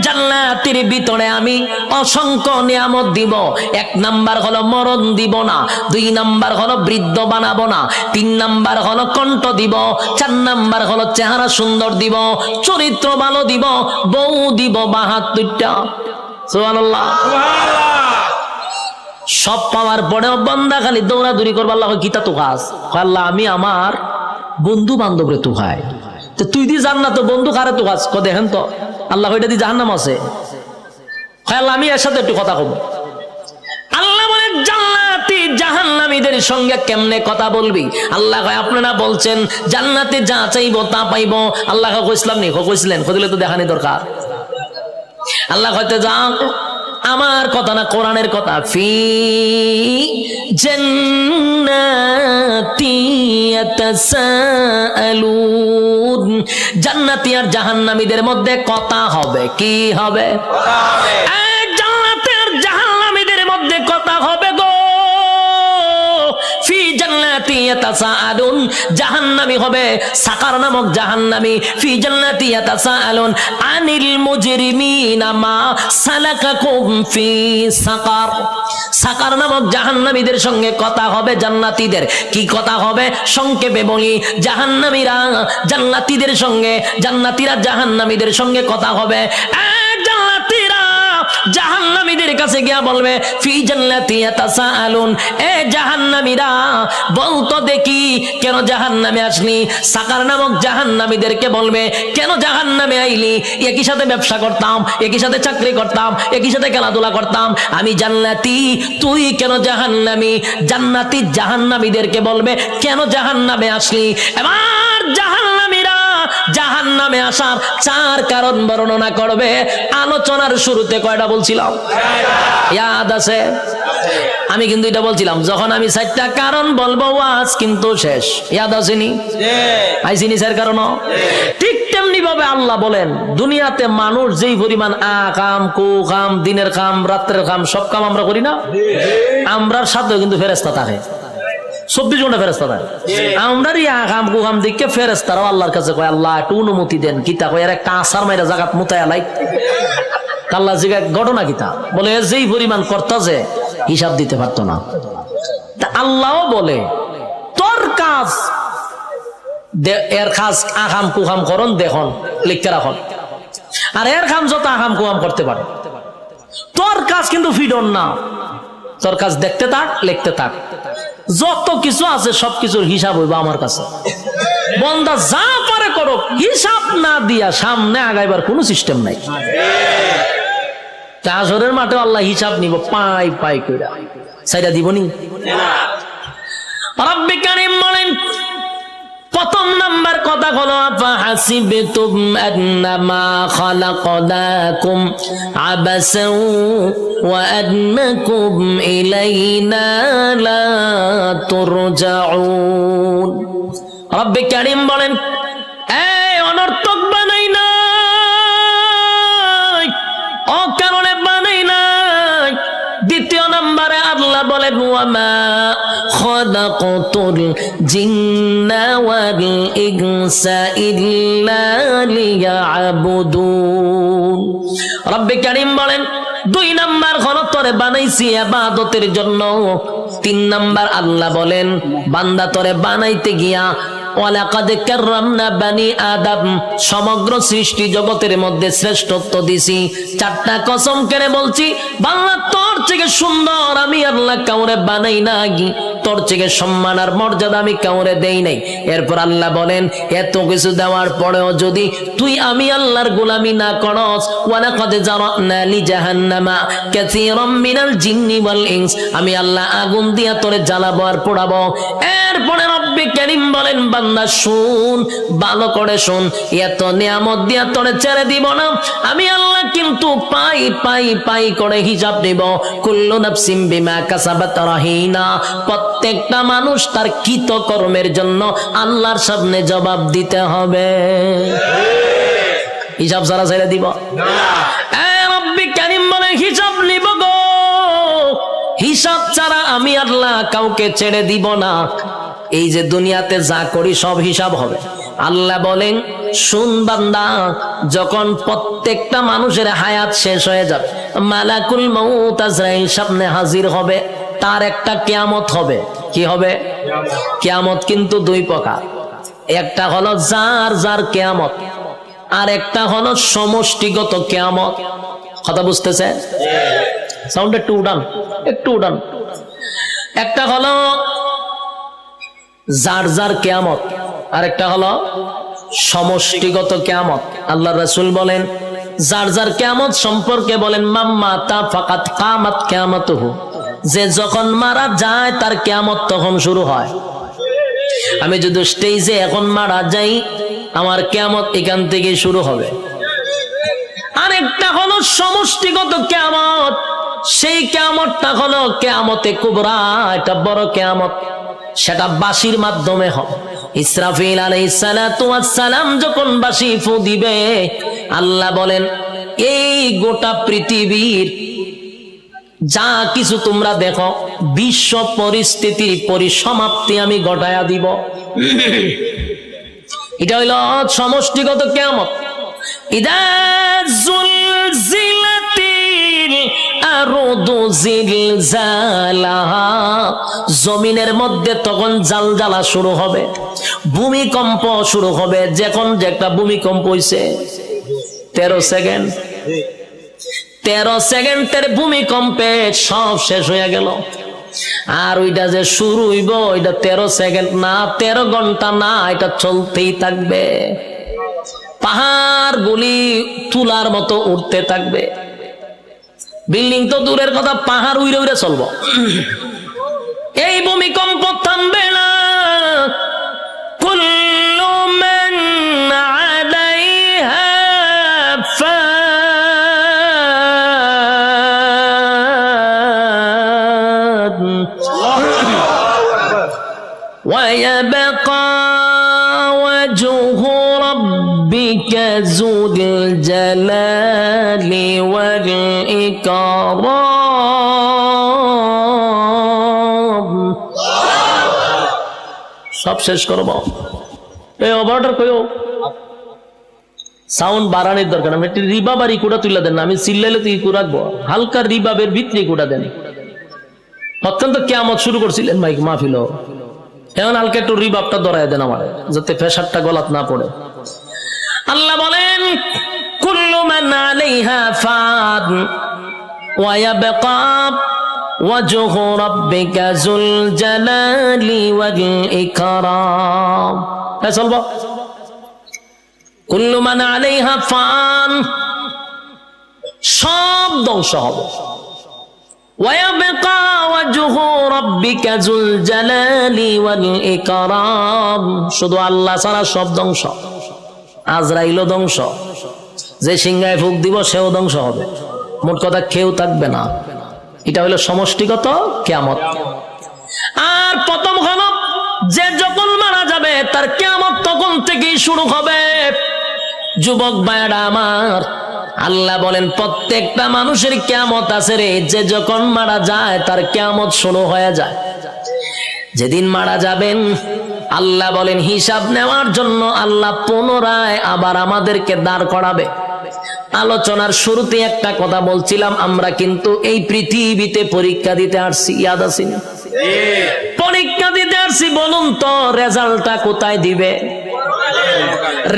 জান্নাতের ভিতরে আমি অসংখ্য নিয়ামত দিব। 1 নাম্বার হলো মরণ দিব না, 2 নাম্বার হলো বৃদ্ধ বানাবো না, 3 নাম্বার হলো কণ্ঠ দিব, 4 নাম্বার হলো চেহারা সুন্দর দিব, চরিত্র ভালো দিব, বউ দিব 72টা। সুবহানাল্লাহ। সব পাওয়ার পরেও বান্দা খালি দৌড়াদৌড়ি করবে, আল্লাহ গীতা তো খাস, আল্লাহ আমি আমার বন্ধু বান্ধবরে তো খাই, তো তুই দি জান্নাত বন্ধু কারে তো খাস, দেখেন তো আল্লাহ ওইটা দি জাহান্নাম আছে, আল্লাহ আমি এর সাথে একটু কথা কব। আল্লাহ বলে জান্নাতি জাহান্নামীদের সঙ্গে কেমনে কথা বলবি? আল্লাহ কয় আপনারা বলছেন জান্নাতে যা চাইবো তা পাইবো, আল্লাহ কইছিলাম নি, কইছিলেন কইলে তো দেখানি দরকার। আল্লাহ কইতে যা আমার কথা না কোরআনের কথা, ফি জান্নাতি ইয়াতাসাআলুন, জান্নাতি আর জাহান্নামীদের মধ্যে কথা হবে। কি হবে? জান্নাতি আর জাহান্নামীদের মধ্যে কথা হবে গো। ফি জান্নাতি ইয়াতাসাআলুন, জাহান্নামী হবে সাকার নামক জাহান্নামী। ফি জান্নাতি ইয়াতাসাআলুন আনিল মুজরিমিনা মা সালাকাকুম ফি সাকার, সাকার নামক জাহান্নামীদের সঙ্গে কথা হবে জান্নাতীদের। কি কথা হবে? সংক্ষেপে বলি, জাহান্নামীরা জান্নাতীদের সঙ্গে, জান্নাতীরা জাহান্নামীদের সঙ্গে কথা হবে। জান্নাতীরা জাহান্নামীদের কাছে গিয়া বলবে ফি জান্নাতি ইয়াতাসাআলুন, এ জাহান্নামীরা বলতো দেখি কেন জাহান্নামে আসলি? সাকার নামক জাহান্নামীদেরকে বলবে কেন জাহান্নামে আইলি? একই সাথে ব্যবসা করতাম, একই সাথে চাকরি করতাম, একই সাথে খেলাধুলা করতাম, আমি জান্নাতি, তুই কেন জাহান্নামী? জান্নাতি জাহান্নামীদেরকে বলবে কেন জাহান্নামে আসলি? এবার জাহান্নামীরা জাহান্নামে আসার 4 কারণ বর্ণনা করবে। আলোচনার শুরুতে কয়টা বলছিলাম? ইয়াদ আছে? আমি কিন্তু এটা বলছিলাম যখন আমি 4টা কারণ বলবো ওয়াজ কিন্তু শেষ। ইয়াদ আসেনি? আইসিনি স্যার কারণ? ঠিক তেমনি ভাবে আল্লাহ বলেন দুনিয়াতে মানুষ যেই পরিমাণ কাম কু কাম, দিনের কাম রাত্রের কাম সব কাম আমরা করি না, আমরার সাথেও কিন্তু ফেরেশতা থাকে, 24 ঘন্টা ফেরেশতা থাকে। আমরার কাম কু কাম দেখে ফেরেশতারাও আল্লাহর কাছে কয় আল্লাহ একটু অনুমতি দেন, কিতা কয় একটা আসার মাইরা জাগাত মুতায়া লাই। আল্লাহ জিজ্ঞাসা ঘটনা কিতা? বলে যেই পরিমাণ করতেছে হিসাব দিতে পারতো না। তা আল্লাহও বলে তোর কাজ, এর কাজ আকাম কুকাম করন দেখুন লিখতে রাখুন, আর এর কাম যত আকাম কুকাম করতে পারে, তোর কাজ কিন্তু ফিডন না, তোর কাজ দেখতে থাক লিখতে থাক, যত কিছু আছে সবকিছুর হিসাব হইব আমার কাছে। বন্দা যা পারে করো, হিসাব না দিয়া সামনে আগাইবার কোনো সিস্টেম নাই। হাসরের মাঠে আল্লাহ হিসাব নিব পাই পাই কইরা, সাইডা দিবনি। রব্বে কারীম বলেন প্রথম নাম্বার কথা হলো আফাহাসিবতুম আন্নামা খালাকনাকুম আবাসাও ওয়া আন্নাকুম ইলাইনা লা তুরজাউন। রব্বে কারীম বলেন এই অনর্থক বানাই না, অকারণে বানাই নাই। দ্বিতীয় নম্বরে আল্লাহ বলেন ওয়ামা খালাকাতুল জিন্না ওয়াল ইনসা ইল্লা লিয়াবুদুন। রব্বে কারীম বলেন 2 নাম্বার হলো তোরে বানাইছি ইবাদতের জন্য। 3 নাম্বার আল্লাহ বলেন বান্দা তোরে বানাইতে গিয়া ওয়ালাকাদ কাররামনা বানি আদম, সমগ্র সৃষ্টি জগতের মধ্যে শ্রেষ্ঠত্ব দিছি। 4টা কসম করে বলছি বাংলা তোর থেকে সুন্দর আমি আল্লাহ কাউরে বানাই নাই, তোর থেকে সম্মান আর মর্যাদা আমি কাউরে দেই নাই। এরপর আল্লাহ বলেন এত কিছু দেওয়ার পরেও যদি তুই আমি আল্লাহর গোলামি না করস, ওয়ালাকাদ জারানা লি জাহান্নামা কাসীরাম মিনাল জিন্নি ওয়াল ইনস, আমি আল্লাহ আগুন দিয়া তোরে জ্বালাবো আর পোড়াবো। এরপরে রব্বে কারীম বলেন বান্দা শুন, ভালো করে শুন, এত নিয়ামত দিয়া তোরে ছেড়ে দিব না, আমি আল্লাহ কিন্তু পাই পাই পাই করে হিসাব দেব। কুল্লু নাফসিম বিমা কাসাবাত রাহিনা, প্রত্যেকটা মানুষ তার কৃত কর্মের জন্য আল্লাহর সামনে জবাব দিতে হবে। হিসাব ছাড়া ছেড়ে দিব না। রব্বে কারীম বলে হিসাব নিব গো, হিসাব ছাড়া আমি আল্লাহ কাউকে ছেড়ে দিব না। এই যে দুনিয়াতে যা করি সব হিসাব হবে। আল্লাহ বলেন শুন বান্দা, যখন প্রত্যেকটা মানুষের হায়াত শেষ হয়ে যাবে, মালাকুল মউত আজরাইল সামনে হাজির হবে, তার একটা কিয়ামত হবে। কি হবে? কিয়ামত কিন্তু দুই প্রকার, একটা হলো যার যার কিয়ামত, আর একটা হলো সমষ্টিগত কিয়ামত। কথা বুঝতেছে? সাউন্ড একটু উড়ান, একটু উড়ান। একটা হলো যার যার কিয়ামত, আর একটা হলো সমষ্টিগত কিয়ামত। আল্লাহ রাসূল বলেন যার যার কিয়ামত সম্পর্কে বলেন, মাম্মা তা ফাকাত কামাত কিয়ামাতুহু, যে যখন মারা যায় তার কিয়ামত তখন শুরু হয়। আমি যদি স্টেজে এখন মারা যাই, আমার কিয়ামত এখান থেকে শুরু হবে। আরেকটা হলো সমষ্টিগত কিয়ামত, সেই কিয়ামতটা হলো কিয়ামতে কুবরা, এটা বড় কিয়ামত, সেটা বাঁশির মাধ্যমে হবে। ইসরাফিল আলাইহিস সালাতু ওয়াস সালাম যখন বাঁশি ফু দিবে, আল্লাহ বলেন এই গোটা পৃথিবীর যা কিছু তোমরা দেখো, বিশ্ব পরিস্থিতির পরিসমাপ্তি আমি ঘটায়া দিব। এটা হইল সমষ্টিগত কিয়ামত। ইদা জুলজিলাতিল আরদু জিলজালাহা, জমিনের মধ্যে তখন জালজালা শুরু হবে, ভূমিকম্প শুরু হবে। যখন যে একটা ভূমিকম্প হইছে 13 সেকেন্ড, 13 সেকেন্ডের ভূমিকম্পে সব শেষ হয়ে গেল। আর ওইটা যে শুরু হইব, ওইটা 13 সেকেন্ড না, 13 ঘন্টা না, এটা চলতেই থাকবে। পাহাড় গুলি তুলার মতো উঠতে থাকবে। বিল্ডিং তো দূরের কথা, পাহাড় উইরে উইরে চলবো। এই ভূমিকম্প থামবে না। কুল্লু মান আলাইহা ফান ওয়া ইয়াবকা ওয়াজহু রাব্বিকা যুল জালালি ওয়াল ইকরাম। সব শেষ করব। এই অপারেটর কইও সাউন্ড বাড়ানোর দরকার। আমি একটু রিবাব আর ইকুটা তুলে দেন না, আমি চিল্লাইলে তো ইকু রাখবো। হালকা রিবাবের ভিতরে ইকুটা দেন। অত্যন্ত কিয়ামত শুরু করছিলেন মাইক মাহফিল, এখন হালকা একটু রিবাবটা ধরায় দেন আমার, যাতে প্রেসারটা গলাত না পড়ে। আল্লাহ বলেন কুল্লু মান আলাইহা ফান ওয়া ইয়াবকা ওয়াজহু রাব্বিকা যুল জালালি ওয়াল ইকরাম। চলবো। কুল্লু মান আলাইহা ফান, সব ধ্বংস হবে। ওয়া ইয়াবকা ওয়াজহু রাব্বিকা যুল জালালি ওয়াল ইকরাম, শুধু আল্লাহ ছাড়া সব ধ্বংস। আজরাইলও ধ্বংস, যে সিংহায় ফুক দিব সেও ধ্বংস হবে। মোট কথা কেউ থাকবে না। এটা হলো সমষ্টিগত কিয়ামত। আর প্রথম হলো যে যখন মারা যাবে তার কিয়ামত তখন থেকেই শুরু হবে। যুবক ভাইরা আমার, আল্লাহ বলেন প্রত্যেকটা মানুষের কিয়ামত আছে রে, যে যখন মারা যায় তার কিয়ামত শুরু হয়ে যায়। যেদিন মারা যাবেন আল্লাহ বলেন হিসাব নেওয়ার জন্য আল্লাহ পুনরায় আবার আমাদেরকে দাঁড় করাবে। আলোচনার শুরুতে একটা কথা বলছিলাম, আমরা কিন্তু এই পৃথিবীতে পরীক্ষা দিতে আসছি, ইয়াদ আছে না? পরীক্ষা দিতে আসছি। বলুন তো রেজাল্টটা কোথায় দিবে?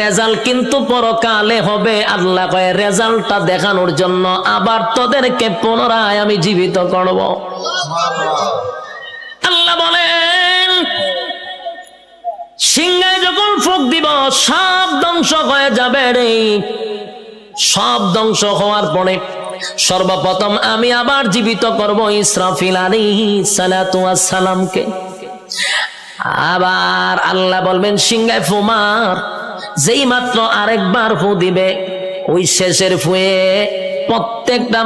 রেজাল্ট কিন্তু পরকালে হবে। আল্লাহ কয় রেজাল্টটা দেখানোর জন্য আবার তোদেরকে পুনরায় আমি জীবিত করব। আল্লাহ বলেন সিংহায় যখন ফুঁক দিব সব ধ্বংস হয়ে যাবে রে। সব ধ্বংস হওয়ার পরে সর্বপ্রথম আমি আবার জীবিত করব ইসরাফিল আলাইহিস সালাতু ওয়াস সালামকে। আবার আল্লাহ বলবেন সিংহায় ফু মার। যেই মাত্র আরেকবার ফু দিবে, ওই শেষের ফুয়ে প্রত্যেকটা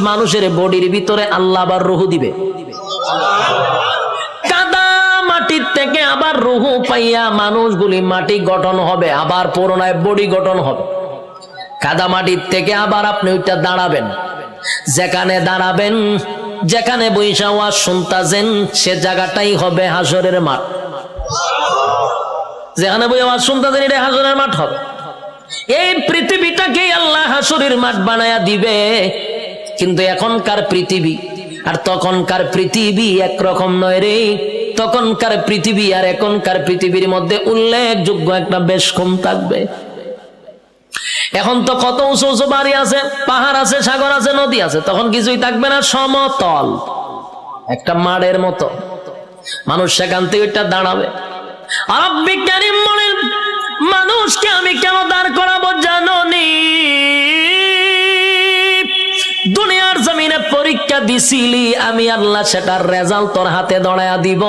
মানুষের বডির ভিতরে আল্লাহ আবার রূহ দিবে। কাদা মাটির থেকে আবার রূহ পাইয়া মানুষগুলি মাটি গঠন হবে, আবার পুনরায় বডি গঠন হবে। কাদা মাটির থেকে আবার আপনি ওইটা দাঁড়াবেন, যেখানে দাঁড়াবেন, যেখানে বৈশা ওয়াজ শুনতাছেন সে জায়গাটাই হবে হাসরের মাঠ। যেখানে বই আওয়াজ শুনতাছেন এটা হাসরের মাঠ হবে। এই পৃথিবীটাকে আল্লাহ হাসরের মাঠ বানায়া দিবে। কিন্তু এখনকার পৃথিবী আর তখনকার পৃথিবী একরকম নয় রে। তখনকার পৃথিবী আর এখনকার পৃথিবীর মধ্যে উল্লেখযোগ্য একটা বেশ কম থাকবে। এখন তো কত উঁচু উঁচু বাড়ি আছে, পাহাড় আছে, সাগর আছে, নদী আছে, তখন কিছুই থাকবে না, সমতল একটা মাঠের মতো। মানুষ সেখান থেকে ওইটা দাঁড়াবে। আর বিজ্ঞানী বলেন, মানুষকে আমি কেন দাঁড় করাবো জানো নি? দুনিয়ার জমিনে পরীক্ষা দিছিলি, আমি আল্লাহ সেটার রেজাল্ট তোর হাতে ধরায়া দিব।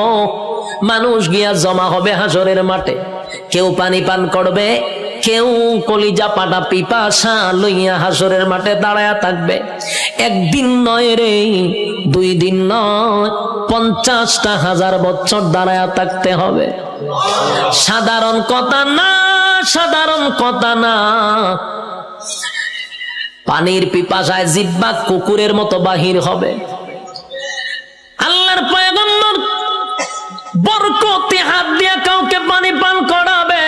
মানুষ গিয়া জমা হবে হাসরের মাঠে। কেউ পানি পান করবে, কেউ কলিজা পাটা পিপাসা লইয়া হাসরের মাঠে দাঁড়ায়া থাকবে। একদিন নয় রে, 2 দিন নয়, 50,000 বছর দাঁড়ায়া থাকতে হবে। সাধারণ কথা না, সাধারণ কথা না। পানির পিপাসায় জিহ্বা কুকুরের মতো বাহির হবে। আল্লাহর পয়গম্বর বরকতে হাত দিয়া কাউকে পানি পান করাবে,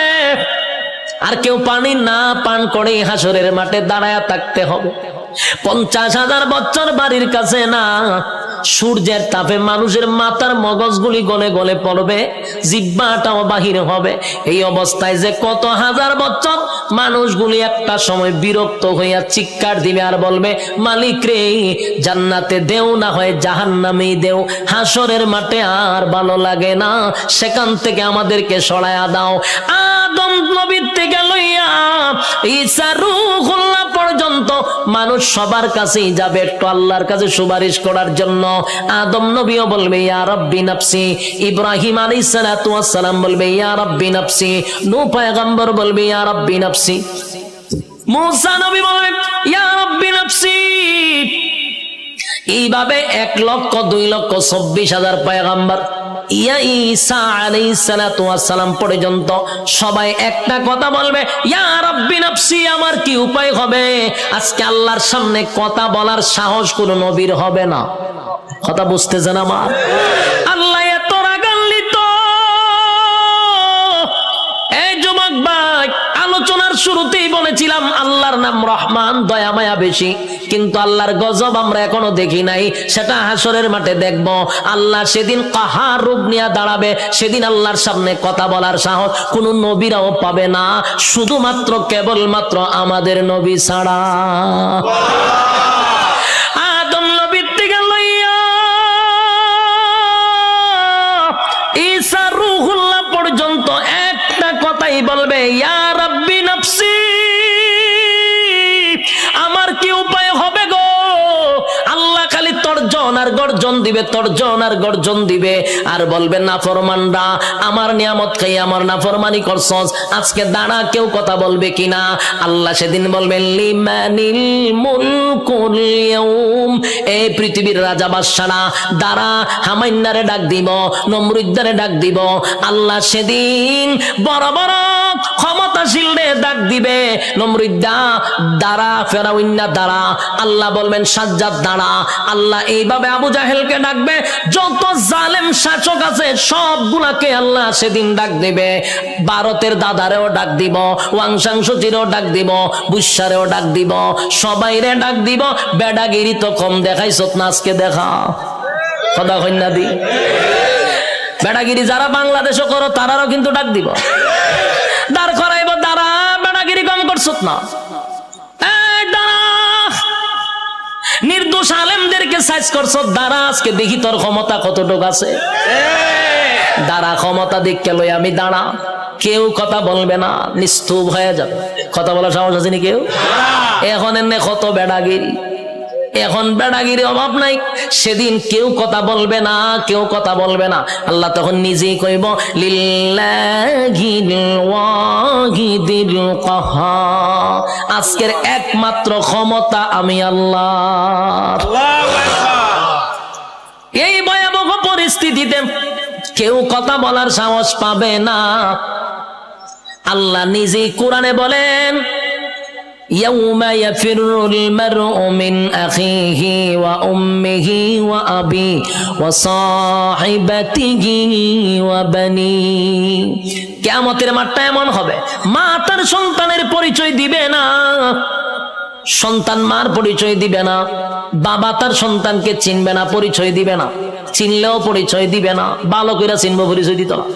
আর কেউ পানি না পান করে হাসরের মাঠে দাঁড়ায়া থাকতে হবে। 50,000 বছর বাড়ির কাছে না। সূর্যের তাপে মানুষের মাথার মগজগুলি গলে গলে পড়বে, জিহ্বাটাও বাহির হবে। এই অবস্থায় যে কত হাজার বছর মানুষগুলি একটা সময় বিরক্ত হইয়া চিৎকার দিবে আর বলবে, মালিক রে, জান্নাতে দেও না হয় জাহান্নামে দেও, হাসরের মাঠে আর ভালো লাগে না, সেখান থেকে আমাদেরকে সরায়া দাও। আদম নবীর থেকে লইয়া ঈসা রূহুল্লাহ পর্যন্ত মানুষ সবার কাছেই যাবে একটু আল্লাহর কাছে সুপারিশ করার জন্য। আদম নবীও বলবে ইয়া রাব্বি নাফসি, ইব্রাহিম আলাইহিস সালাতু ওয়াস সালাম বলবে ইয়া রাব্বি নাফসি, নূহ পয়গম্বর বলবে ইয়া রাব্বি নাফসি, মুসা নবী বলবে ইয়া রাব্বি নাফসি। এইভাবে 1,02,24,000 পয়গম্বর ইয়া ঈসা আলাইহিস সালাতু ওয়াস সালাম পর্যন্ত সবাই একটা কথা বলবে, ইয়া রাব্বি নাফসি। আমার কি উপায় হবে? আজকে আল্লাহর সামনে কথা বলার সাহস কোন নবীর হবে না। কথা বুঝতেছেন আমার? আল্লাহ এত রাগান্বিত। এই যুবক ভাই, আলোচনার শুরুতেই বলেছিলাম আল্লাহর নাম রহমান, দয়া মায়া বেশি, কিন্তু আল্লাহর গজব আমরা এখনো দেখি নাই। সেটা হাসরের মাঠে দেখব। আল্লাহ সেদিন কাহার রূপ নিয়ে দাঁড়াবে। সেদিন আল্লাহর সামনে কথা বলার সাহস কোন নবীরাও পাবে না, শুধুমাত্র কেবলমাত্র আমাদের নবী ছাড়া। আদম নবীর থেকে লইয়া ঈসা রূহুল্লাহ পর্যন্ত একটা কথাই বলবে, ইয়া রাব্বি নাফসি। আমার কি উপায় হবে গো? আল্লাহ খালি তর্জন আর গর্জন দিবে, তর্জন আর গর্জন দিবে, আর বলবে নাফরমানরা আমার নিয়ামত খাই আমার নাফরমানি করছস, আজকে দাঁড়া, কেউ কথা বলবে কিনা? আল্লাহ সেদিন বলবেন লিমানিল মুলকুল ইয়াউম। এই পৃথিবীর রাজা বাদশারা দাঁড়া, হামাইন্নারে ডাক দিব, নমরুদ্দারে ডাক দিব। আল্লাহ সেদিন বড় বড় ক্ষমতাশীলরে ডাক দিবে, নমরুদ্দা দাঁড়া, ফেরাউন্না দাঁড়া। আল্লাহ বলবেন সাজ্জাদ দাঁড়া। আল্লাহ এইভাবে আবু জাহেলকে ডাকবে, যত জালেম শাসক আছে সবগুলাকে আল্লাহ সেদিন ডাক দিবে। ভারতের দাদারেও ডাক দিব, ওয়াংশাংশচিরও ডাক দিব, বুসারেও ডাক দিব, সবাইরে ডাক দিব। বেডাগিরি তো কম দেখাইছ না, আজকে দেখা। কথা কন্যা দি, বেডাগিরি যারা বাংলাদেশও করো তারারও কিন্তু ডাক দিব, দাঁড় করাইব, দাঁড়া, বেডাগিরি কম করছ না। নির্দোষ আলেমদেরকে সাইজ করছ, দাঁড়া, আজকে দেখি তোর ক্ষমতা কতটুকু আছে। দাঁড়া, ক্ষমতা দিককে লই আমি দাঁড়া। কেউ কথা বলবে না, নিস্তুপ হয়ে যাবে। কথা বলার সাহস আছে নি কেউ? এখন এনে কত বেড়াগিরি, এখন বেড়াগিরি অভাব নাই। সেদিন কেউ কথা বলবে না, কেউ কথা বলবে না। আল্লাহ তখন নিজেই কইব লিল্লাহিল ওয়াহিদিল কাহার, আজকের একমাত্র ক্ষমতা আমি আল্লাহ। এই ভয়াবহ পরিস্থিতিতে কেউ কথা বলার সাহস পাবে না। আল্লাহ নিজেই কোরআনে বলেন ইয়াউমা ইয়াফিরুল মারউ মিন আখিহি ওয়া উম্মিহি ওয়া আবি ওয়া সাহিবাতিহি ওয়া বানি। কিয়ামতের মাঠটা এমন হবে, মা তার সন্তানের পরিচয় দিবে না, সন্তান মার পরিচয় দিবে না, বাবা তার সন্তানকে চিনবে না, পরিচয় দিবে না, চিনলেও পরিচয় দিবে না, ভালো করে চিনবো পরিচয় দিত না।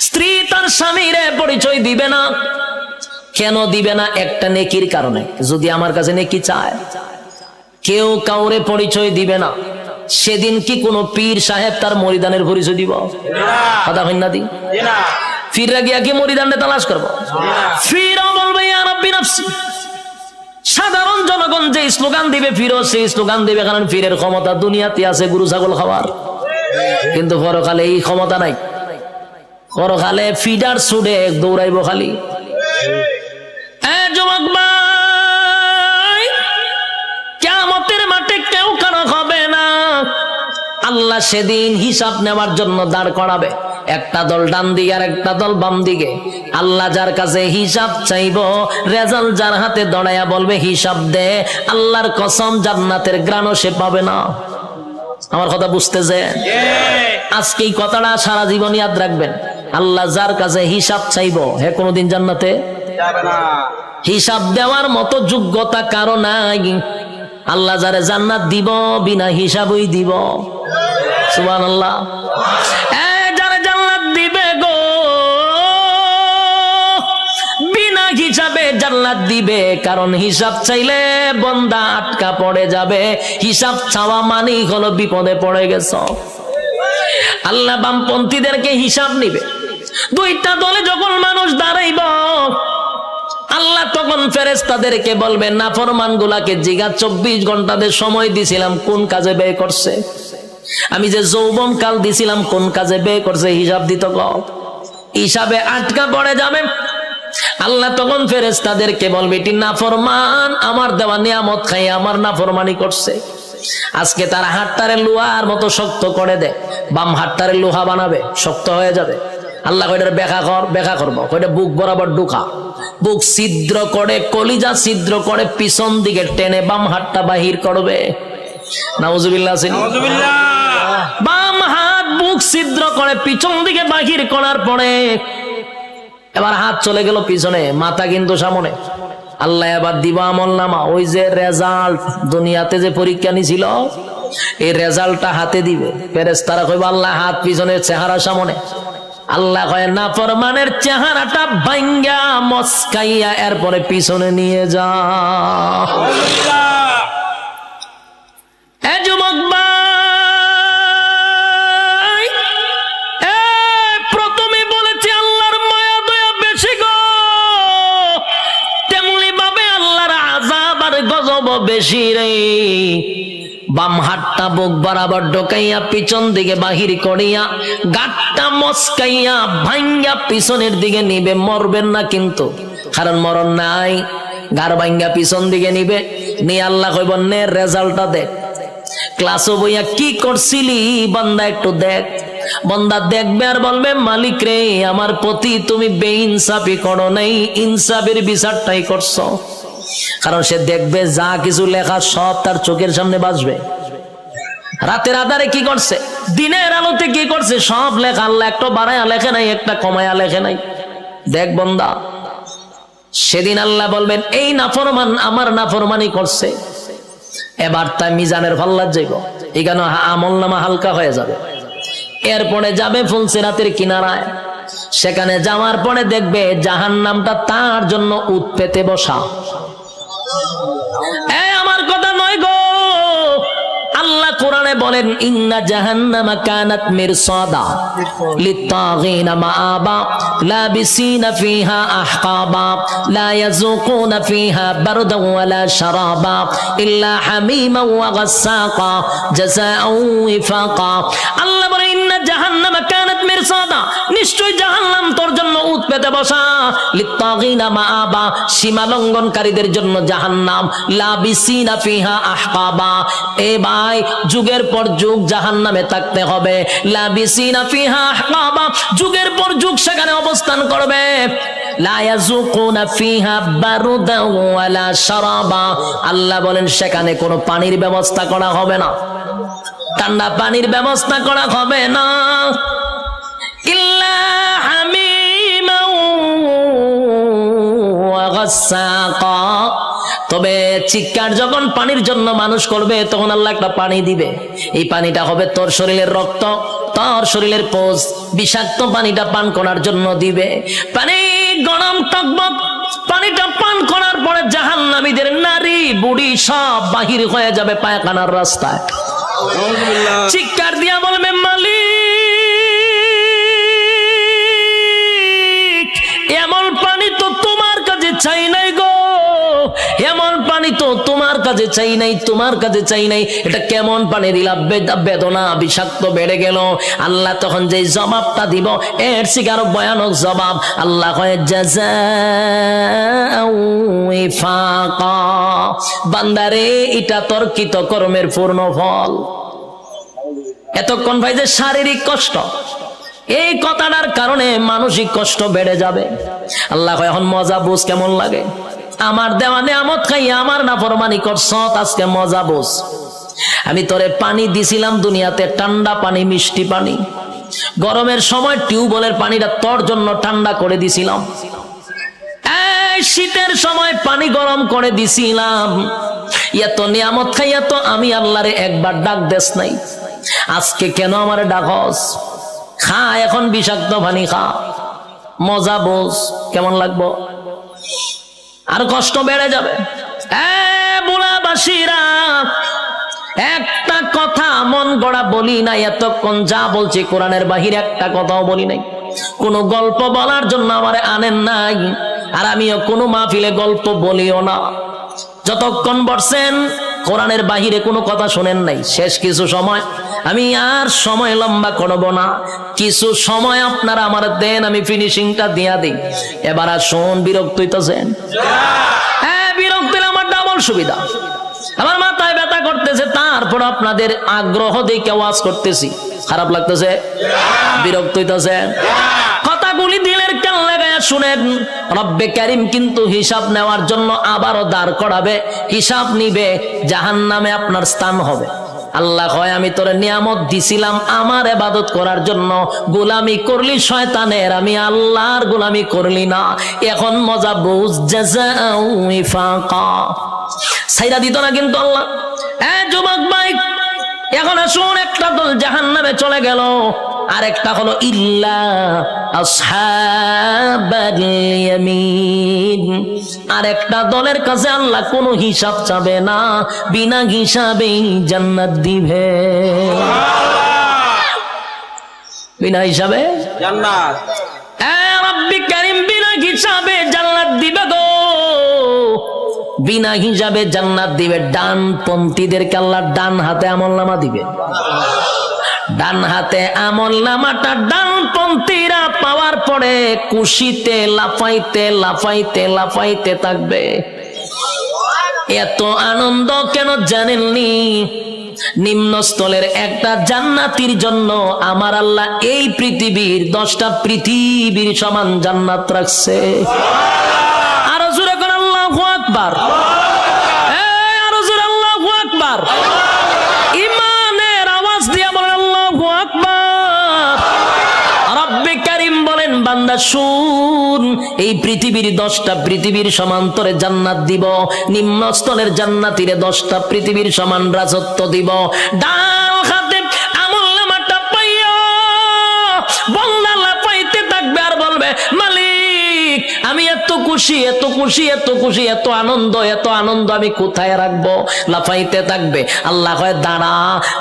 স্ত্রী তার স্বামীর পরিচয় দিবে না। কেন দিবে না? একটা নেকির কারণে। যদি আমার কাছে নেকি চায়, কেউ কাউরে পরিচয় দিবে না। সেদিন কি কোনো পীর সাহেব তার মরিদানের পরিচয় দিব? কথা হইন না দি ফিররা গিয়া কি মরিদানটা তালাশ করবো? ফিরও বলবে ইয়া রাব্বি নাফসি। সাধারণ জনগণ যে স্লোগান দিবে, ফিরও সেই স্লোগান দিবে, কারণ ফিরের ক্ষমতা দুনিয়াতে আছে গরু ছাগল খাওয়ার, কিন্তু পরকালে এই ক্ষমতা নাই। পরকালে ফিডার ছুড়ে দৌড়াইব খালি। যুবক ভাই, কিয়ামতের মাঠে কেউ কারো হবে না। আল্লাহ সেদিন হিসাব নেওয়ার জন্য দাঁড় করাবে, একটা দল ডান দিকে আর একটা দল বাম দিকে। আল্লাহ যার কাছে হিসাব চাইব, রেজাল্ট যার হাতে দড়াইয়া বলবে হিসাব দে, আল্লাহর কসম জান্নাতের গ্রাণও সে পাবে না। আমার কথা বুঝতেছে? আজকে এই কথাটা সারা জীবন ইয়াদ রাখবেন। আল্লাহ যার কাছে হিসাব চাইব, হে কোনোদিন জান্নাতে যাবে না। হিসাব দেওয়ার মতো যোগ্যতা কারো নাই। আল্লাহ যারে জান্নাত দিব, বিনা হিসাবই দিব। সুবহানাল্লাহ। যারে জান্নাত দিবে গো, বিনা হিসাবে জান্নাত দিবে। কারণ হিসাব চাইলে বান্দা আটকা পড়ে যাবে। হিসাব চাওয়া মানেই হলো বিপদে পড়ে গেছ। আল্লাহ বামপন্থীদেরকে হিসাব নিবে। দুইটা দলে যখন মানুষ দাঁড়াইব, আল্লাহ তখন ফেরেশতাদেরকে বলবেন, নাফরমান গুলাকে জিগা 24 ঘন্টাদের সময় দিছিলাম, কোন কাজে ব্যয় করছে? আমি যে যৌবন কাল দিছিলাম, কোন কাজে ব্যয় করছে? হিসাব দিত। হিসাবে আটকা পড়ে যাবে। আল্লাহ তখন ফেরেশতাদেরকে বলবে, এটি নাফরমান, আমার দেওয়া নিয়ামত খাই আমার নাফরমানি করছে। আজকে তার হাতটারে লোহার মতো শক্ত করে দেয়, বাম হাতটারে লোহা বানাবে, শক্ত হয়ে যাবে। আল্লাহ কয়টার ব্যাখ্যা করবো, কয়টা বুক বরাবর ঢুকা, বুক ছিদ্র করে, কলিজা ছিদ্র করে, পিছন দিকে টেনে বাম হাতটা বাহির করবে। নাউজুবিল্লাহ। বাম হাত বুক ছিদ্র করে পিছন দিকে বাহির করার পরে এবার হাত চলে গেল পিছনে, মাথা কিন্তু সামনে। আল্লাহ এবার দিবা আমলনামা, ওই যে রেজাল্ট দুনিয়াতে যে পরীক্ষা নিছিল, এই রেজাল্টটা হাতে দিবে। ফেরেশতারা কইবে, আল্লাহ হাত পিছনে, চেহারা সামনে। আল্লাহ কয়, নাফরমানের চেহারাটা ভাঙ্গা মস্কাইয়া এরপরে পিছনে নিয়ে যা। যুবক ভাই, প্রথমে বলেছি আল্লাহর মায়া দয়া বেশি গো, তেমনি ভাবে আল্লাহর আযাব আর গজব বেশি রে। বাম হাতটা বুক বরাবর ঢোকাইয়া পিছন দিকে বাহির করিয়া গাঁটটা মস্কাইয়া ভাঙ্গা পিছনের দিকে নিবে। মরবেন না কিন্তু, কারণ মরণ নাই। গার ভাঙ্গা পিছন দিকে নিবে, নিয়ে আল্লাহ কইব, নে রেজাল্টটা দেখ, ক্লাসও বইয়া কি করছিলি বান্দা একটু দেখ। বান্দা দেখবে আর বলবে, মালিক রে, আমার প্রতি তুমি বেইনসাফি করো নাই, ইনসাফের বিচারটাই করছো। কারণ সে দেখবে যা কিছু লেখা সব তার চোখের সামনে বাজবে। রাতের আধারে কি করছে, দিনের আলোতে কি করছে, সব লেখা। আল্লাহ একটা বাড়ায়া লেখে নাই, একটা কমায়া লেখে নাই। দেখ বান্দা, সেদিন আল্লাহ বলবেন, এই নাফরমান আমার নাফরমানি করছে। এবার তাই মিজানের পাল্লার যাইব, এখানে আমলনামা হালকা হয়ে যাবে। এরপরে যাবে ফুলসিরাতের কিনারায়। সেখানে যাওয়ার পরে দেখবে জাহান্নামটা তার জন্য উৎ পেতে বসা। আমার কথা নয় গো, আল্লাহ কোরআনে বলেন, ইন্না জাহান্নামা কানাত মিরসাদা লিত্তাগিনা মাআবা লাবিসিনা ফিহা আহকাবা লা ইয়াযুকুনা ফিহা বারদান ওয়ালা শারাবা ইল্লা হামিমা ওয়া গাসসাকা জাযাআও ওয়াফাকা। আল্লাহ বলেন, ইন্না জাহান্নামা কানাত মিরসাদা, নিশ্চয় জাহান্নাম তোর জন্য উৎ পেতে বসা। লিত্তাগিনা মাআবা, সীমা লঙ্ঘনকারীদের জন্য জাহান্নাম। লাবিসিনা ফিহা আহকাবা, এ ভাই যুগের পর যুগ জাহান্নামে থাকতে হবে। লাবিসিনা ফিহা আহকাবা, যুগের পর যুগ সেখানে অবস্থান করবে। লা ইয়াযুকুনা ফিহা বারদান ওয়ালা শারাবা, আল্লাহ বলেন সেখানে কোনো পানির ব্যবস্থা করা হবে না, ঠান্ডা পানির ব্যবস্থা করা হবে না। ইল্লা হামিম ওয়া গাসসাকা। তবে চিৎকার যখন পানির জন্য মানুষ করবে তখন আল্লাহ একটা পানি দিবে, এই পানিটা হবে তোর শরীরের রক্ত, তোর শরীরের পোষ, বিষাক্ত পানিটা পান করার জন্য দিবে। পানি গরম টকবক, পানিটা পান করার পরে জাহান্নামীদের নারী বুড়ি সব বাহির হয়ে যাবে পায়খানার রাস্তায়। চিৎকার দিয়া বলবে মালিক, এমন পানি তো তোমার কাছে চাই নাই গো, এমন পানি তো তোমার কাছে চাই নাই, তোমার কাছে চাই নাই। এটা কেমন পানি দিলা? বেদনা বিষাক্ত বেড়ে গেল। আল্লাহ তখন যে জবাবটা দিব এর থেকে আরো ভয়ানক জবাব। আল্লাহ কয় জাযাউ ওয়াফাকা, বান্দারে এটা তোর কৃত কর্মের পূর্ণ ফল। এতক্ষণ ভাই যে শারীরিক কষ্ট, এই কথাটার কারণে মানসিক কষ্ট বেড়ে যাবে। আল্লাহ কয় এখন মজা বুঝ কেমন লাগে, আমার দেওয়া নেয়ামত খাইয়া আমার নাফরমানি করছ, আজকে মজা বোঝ। আমি তোরে পানি দিছিলাম দুনিয়াতে, ঠান্ডা পানি, মিষ্টি পানি। গরমের সময় টিউবওয়েলের পানিটা তোর জন্য ঠান্ডা করে দিছিলাম, এই শীতের সময় পানি গরম করে দিছিলাম। এত নিয়ামত খাইয়া তো আমি আল্লাহরে একবার ডাক দেস নাই, আজকে কেন আমারে ডাকস? খা এখন বিষাক্ত পানি খা, মজা বোঝ কেমন লাগবো। আর কষ্ট বেড়ে যাবে। বুলাবাসীরা, একটা কথা মন গড়া বলি নাই এতক্ষণ, যা বলছি কোরআনের বাহিরে একটা কথাও বলি নাই। কোন গল্প বলার জন্য আমারে আনেন নাই, আর আমিও কোনো মাহফিলে গল্প বলিও না। যতক্ষণ বসছেন কোরআনের বাহিরে কোনো কথা শোনেন নাই। শেষ কিছু সময়, আমি আর সময় লম্বা করব না, কিছু সময় আপনারা আমার দেন, আমি ফিনিশিংটা দিয়া দিই। এবার আসুন, বিরক্ত হইতেছেন? হ্যাঁ, বিরক্ত হলে আমার ডাবল সুবিধা। আমার মাথায় ব্যথা করতেছে, তারপর আপনাদের আগ্রহ দেখে ওয়াজ করতেছি, খারাপ লাগতেছে? বিরক্ত হইতেছেন? কথাগুলি দিলের কান লাগায়া শুনেন। রব্বে কারীম কিন্তু হিসাব নেওয়ার জন্য আবারও দাঁড় করাবে, হিসাব নিবে, জাহান্নামে আপনার স্থান হবে। আল্লাহ কয় আমি তোরে নিয়ামত দিছিলাম আমার ইবাদত করার জন্য, গোলামি করলি শয়তানের, আমি আল্লাহর গোলামি করলি না। এখন মজা বুঝ, জাযাউ ওয়াফাকা। ছাইরা দিত না কিন্তু আল্লাহ। যুবক ভাই, এখন আসুন, একটা দল জাহান্নামে চলে গেল, আর একটা হলো ইল্লা আসহাবাল ইয়ামিন। আর একটা দলের কাছে আল্লাহ কোনো হিসাব চাবে না, বিনা হিসাবেই জান্নাত দিবে। বিনা হিসাবে জান্নাত। রব্বি কারীম বিনা হিসাবে জান্নাত দিবে গো, বিনা হিসাবে জান্নাত দিবে। ডানপন্থীদেরকে আল্লাহ ডান হাতে আমলনামা দিবে। ডান হাতে আমলনামাটা ডানপন্থীরা পাওয়ার পরে খুশিতে লাফাইতে লাফাইতে লাফাইতে থাকবে। এত আনন্দ কেন জানেননি? নিম্নস্থলের একটা জান্নাতির জন্য আমার আল্লাহ এই পৃথিবীর 10টা পৃথিবীর সমান জান্নাত রাখছে। আরো জোরে করে আল্লাহু আকবার, আরো জোরে আল্লাহু আকবার। ইমানের আওয়াজ দিয়ে বলেন আল্লাহু আকবার। রব্বে কারীম বলেন, বান্দা শুন, এই পৃথিবীর 10টা পৃথিবীর সমান্তরে জান্নাত দিব, নিম্নস্থলের জান্নাতীরে 10টা পৃথিবীর সমান রাজত্ব দিব। ডাল হাতে আমলনামাটা পাইয়া বান্দা লাফাইতে থাকবে আর বলবে, মালিক আমি এত খুশি, এত খুশি, এত খুশি, এত আনন্দ, এত আনন্দ, আমি কোথায় রাখবো? লাফাইতে থাকবে। আল্লাহ কয় দাঁড়া,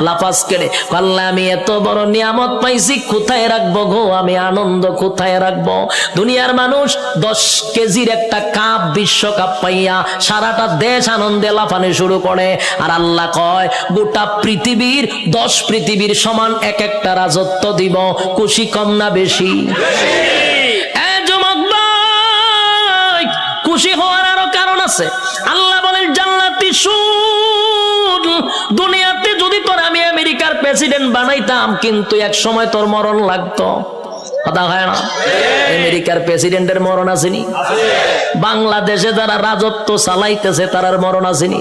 লাফাস কেড়ে। আল্লাহ আমি এত বড় নিয়ামত পাইছি, কোথায় রাখবো গো? আমি আনন্দ কোথায় রাখবো? দুনিয়ার মানুষ 10 কেজির একটা কাপ, বিশ্বকাপ পাইয়া সারাটা দেশ আনন্দে লাফানো শুরু করে, আর আল্লাহ কয় গোটা পৃথিবীর 10 পৃথিবীর সমান এক একটা রাজত্ব দিব। খুশি কম না বেশি? খুশি হওয়ার আরো কারণ আছে। আল্লাহ বলেন, জান্নাতি শুন, দুনিয়াতে যদি তোর আমি আমেরিকার প্রেসিডেন্ট বানাইতাম, কিন্তু এক সময় তোর মরণ লাগতো। কথা হয় না? আমেরিকার প্রেসিডেন্টের মরণ আসেনি? বাংলাদেশে যারা রাজত্ব চালাইতেছে তারার মরণ আসেনি?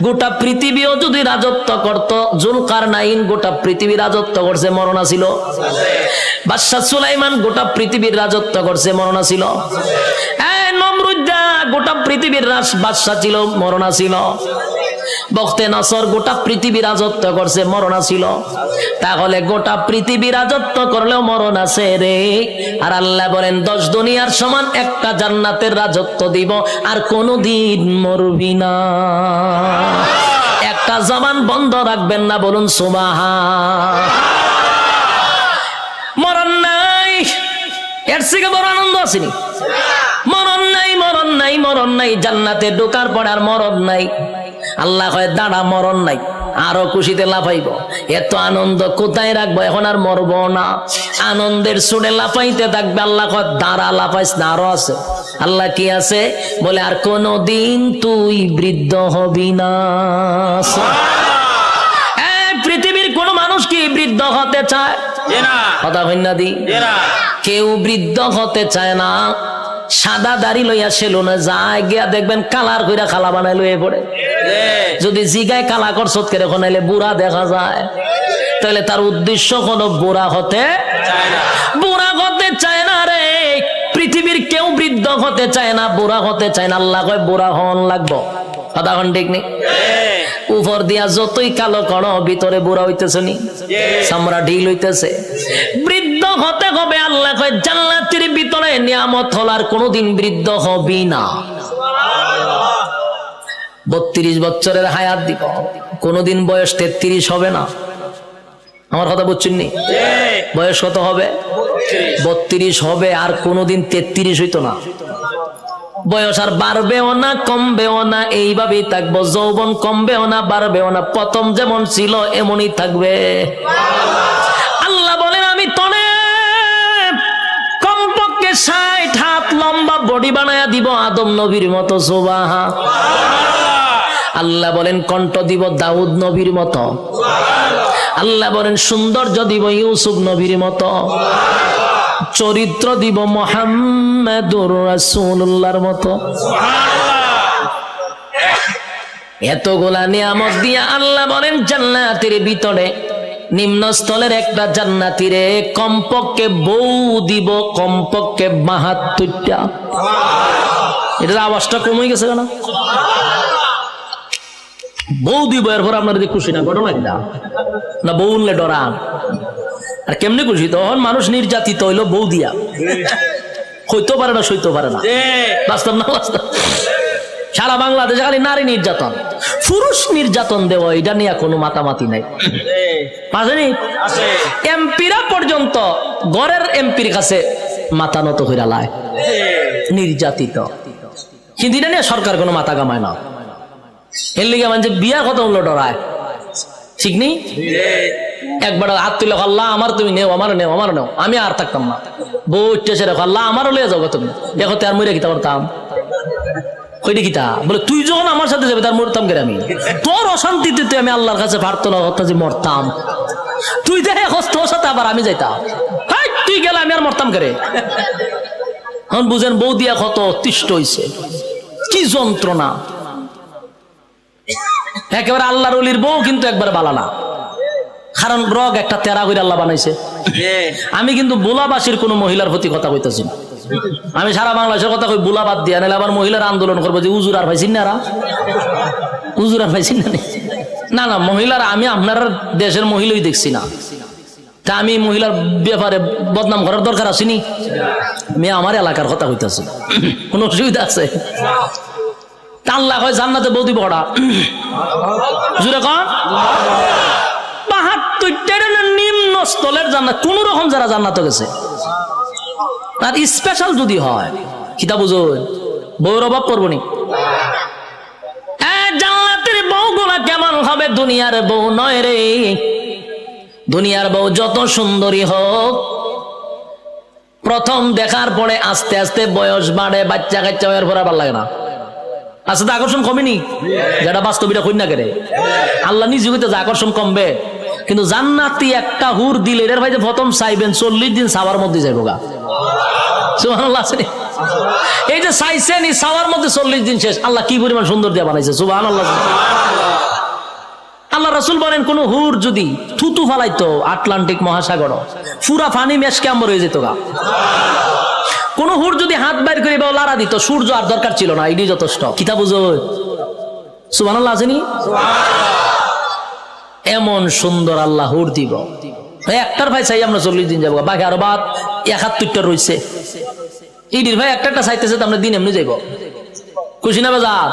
গোটা পৃথিবীও যদি রাজত্ব করত, জুলকারনাইন গোটা পৃথিবী রাজত্ব করছে, মরণ ছিল। বাদশা সুলাইমান গোটা পৃথিবীর রাজত্ব করছে, মরণ ছিল। নমরুদ্দা গোটা পৃথিবীর বাদশা ছিল, মরণ ছিল। বখতে নসর গোটা পৃথিবী রাজত্ব করছে, মরণ ছিল। তাহলে গোটা পৃথিবী রাজত্ব করলেও মরণ আছে রে। আর আল্লাহ বলেন 10 দুনিয়ার সমান একটা জান্নাতের রাজত্ব দিব, আর কোনদিন মরবি না। একটা জবান বন্ধ রাখবেন না, বলুন সুবহান। মরণ নাই, এর থেকে বড় আনন্দ আসেনি। মরণ নাই, মরণ নাই, মরণ নাই। জান্নাতে ঢোকার পর আর মরণ নাই। আল্লাহ কয় দাঁড়া, মরণ নাই, আরো খুশিতে লাফাইব। এত আনন্দ কোথায় রাখবো, এখন আর মরবো না। আনন্দের সুরে লাফাইতে থাকবে। আল্লাহ কয় দাঁড়া, লাফাইস না, আরো আছে। আল্লাহ কি আছে বলে, আর কোনদিন তুই বৃদ্ধ হবি না। পৃথিবীর কোন মানুষ কি বৃদ্ধ হতে চায়? কথা হইনা দি, কেউ বৃদ্ধ হতে চায় না। সাদা দাড়ি লইয়া সেলুনে যায়, গিয়া দেখবেন কালার কইরা খালা বানাই লইয়া পড়ে। যদি জিগায় কালা করছ করে কোনাইলে বুড়া দেখা যায়, তাহলে তার উদ্দেশ্য কোনো বুড়া হতে চায় না। বুড়া হতে চায় না রে। পৃথিবীর কেউ বৃদ্ধ হতে চায় না, বুড়া হতে চায় না। আল্লাহ কয় বুড়া হন লাগবো। কথা কোন ঠিক নেই? উপর দিয়া যতই কালো করো, ভিতরে বুড়া হইতেছে নি, চামড়া ঢিল হইতেছে। বৃদ্ধ হতে হবে। আল্লাহ কয় জান্নাতের ভিতরে নিয়ামত হল, আর কোনদিন বৃদ্ধ হবি না। 32 বছরের হায়াত দিব, কোনদিন বয়স 33 হবে না। আমার কথা বুঝছেন নি? বয়স কত হবে? 32 হবে, আর কোনদিন 33 হইতো না। বয়স আর বাড়বেও না, কমবেও না, এইভাবেই থাকবো। যৌবন কমবেও না, বাড়বেও না, প্রথম যেমন ছিল এমনই থাকবে। আল্লাহ বলেন আমি তনে কমপক্ষে 60 হাত লম্বা বডি বানায়া দিব, আদম নবীর মতো। সুবহান। আল্লাহ বলেন কণ্ঠ দিব দাউদ নবীর মতো। আল্লাহ বলেন সৌন্দর্য দিব ইউসুফ নবীর মতো। চরিত্র দিব মুহাম্মাদুর রাসূলুল্লাহর মতো। এতগুলা নিয়ামত দিয়া আল্লাহ বলেন জান্নাতের ভিতরে নিম্ন স্থলের একটা জান্নাতীরে কমপক্ষে বউ দিব, কমপক্ষে 72টা। এটার আওয়াজটা কমে গেছে কেন? বউ দিব, এরপর আপনার খুশি না? ঘটনা কিনা না? বউ উনলে ডরান। আর কেমনে খুশি? তখন মানুষ নির্যাতিত হইলো বউ দিয়া, হইতে পারে না, সইতে পারে না। বাস্তব না বাস্তব? সারা বাংলাদেশে খালি নারী নির্যাতন, পুরুষ নির্যাতন দেওয়া, এটা নিয়ে কোনো মাতামাতি নাই। এমপিরা পর্যন্ত ঘরের এমপির কাছে মাথা নত হইরা লায়, নির্যাতিত। কিন্তু এটা নিয়ে সরকার কোনো মাথা কামায় না। এর লিগে মানে বিয়ার কথা হলো ডরায়, ঠিক নেই? একবার হাত তুলে আল্লাহ আমার তুমি নেও, আমার নেও, আমার নেও, আমি আর থাকতাম না। বউ উঠতেছে রেখো, আল্লাহ আমারও লিয়ে যাবো তুমি। দেখো আর মরে কিতা করতাম, ওইটা কিতা বলে তুই যখন আমার সাথে যাবে তার মরতাম কেন আমি? তোর অশান্তিতে তুই আমি আল্লাহর কাছে প্রার্থনা করতাম যে মরতাম, তুই দেখে তোর সাথে আবার আমি যাইতাম। তুই গেলে আমি আর মরতাম কেরে? এখন বুঝেন বউ দিয়া কত অতিষ্ঠ হইছে, কি যন্ত্রণা। একেবারে আল্লাহর ওলির বউ কিন্তু একবার বালা না, কারণ রগ একটা তেরা করে আল্লাহ বানাইছে। আমি কিন্তু বোলাবাসীর কোন মহিলার প্রতি কথা কইতেছি না, আমি সারা বাংলাদেশের কথা কই। বোলা বাদ দিয়া নাহলে আবার মহিলার আন্দোলন করবো যে উজুর আর পাইছেন না, উজুর আর পাইছেন না। না মহিলার আমি আপনার দেশের মহিলাই দেখছি না, তা আমি মহিলার ব্যাপারে বদনাম করার দরকার আসেনি। আমি আমার এলাকার কথা কইতেছি, কোন অসুবিধা আছে? আল্লাহ হয় জান্নাতে বৌদি বড়া জুড়ে কন 72টার নিম্ন স্থলের জান্নাত। কোন রকম যারা জান্নাতে গেছে আর স্পেশাল যদি হয় কিতা বুঝুন, বউর অভাব করবো নি। জান্নাতের বউগুলা কেমন হবে? দুনিয়ার বউ নয় রে। দুনিয়ার বউ যত সুন্দরী হোক, প্রথম দেখার পরে আস্তে আস্তে বয়স বাড়ে, বাচ্চা কাচ্চা হওয়ার পর আবার লাগে না। আসলে আকর্ষণ কমেনি, যেটা বাস্তবিটা কই না কেরে আল্লাহ নিজে হইতে যে আকর্ষণ কমবে। কিন্তু জান্নাতি একটা হুর দিলে এর ভাই যে প্রথম চাইবেন 40 দিন সাওয়ার মধ্যে যাইব গা। সুবহানাল্লাহ। এই যে চাইছেন এই সাওয়ার মধ্যে 40 দিন শেষ। আল্লাহ কি পরিমাণ সুন্দর দিয়ে বানাইছে, সুবহানাল্লাহ। আল্লাহ রাসূল বলেন কোন হুর যদি থুতু ফালাইতো আটলান্টিক মহাসাগর পুরা পানি মেশকে আম্বর হয়ে যেত গা। কোন হুর যদি হাত বাইর করে বা লাড়া দিত সূর্য আর দরকার ছিল না, এটাই যথেষ্ট। কিতাব বুঝো সুবহানাল্লাহ আছেনি? এমন সুন্দর আল্লাহ হুর দিব। একটার ভাই চাই আমরা 40 দিন যাবো, বাকি আরো বাদ 71টা রয়েছে। ইডির ভাই একটা চাইতেছে তো আমরা দিন এমনি যাইব, খুশি না বাজার?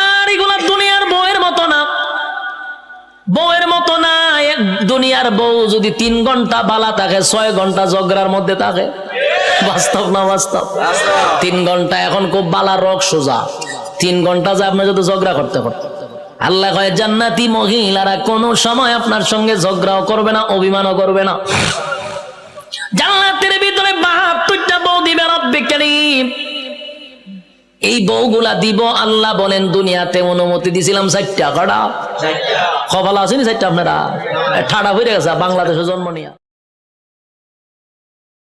আর এগুলা দুনিয়ার বউয়ের মতো না, বউয়ের মতো না। এক দুনিয়ার বউ যদি 3 ঘন্টা বালা থাকে 6 ঘন্টা ঝগড়ার মধ্যে থাকে। বাস্তব না বাস্তব? 3 ঘন্টা এখন খুব বালা রক সোজা, 3 ঘন্টা যে আপনি যদি ঝগড়া করতে করতে। আল্লাহ কয় জান্নাতি মহিলারা কোনো সময় আপনার সঙ্গে ঝগড়াও করবে না, অভিমানও করবে না। জান্নাতের ভিতরে 72টা বউ দিবে রব্বুল কারীম। এই বউগুলা দিব আল্লাহ বলেন দুনিয়াতে অনুমতি দিছিলাম 4টা। কটা? 4টা। কপাল আসেনি 4টা? আপনারা ঠাডা হয়ে গেছে বাংলাদেশে জন্ম নিয়ে।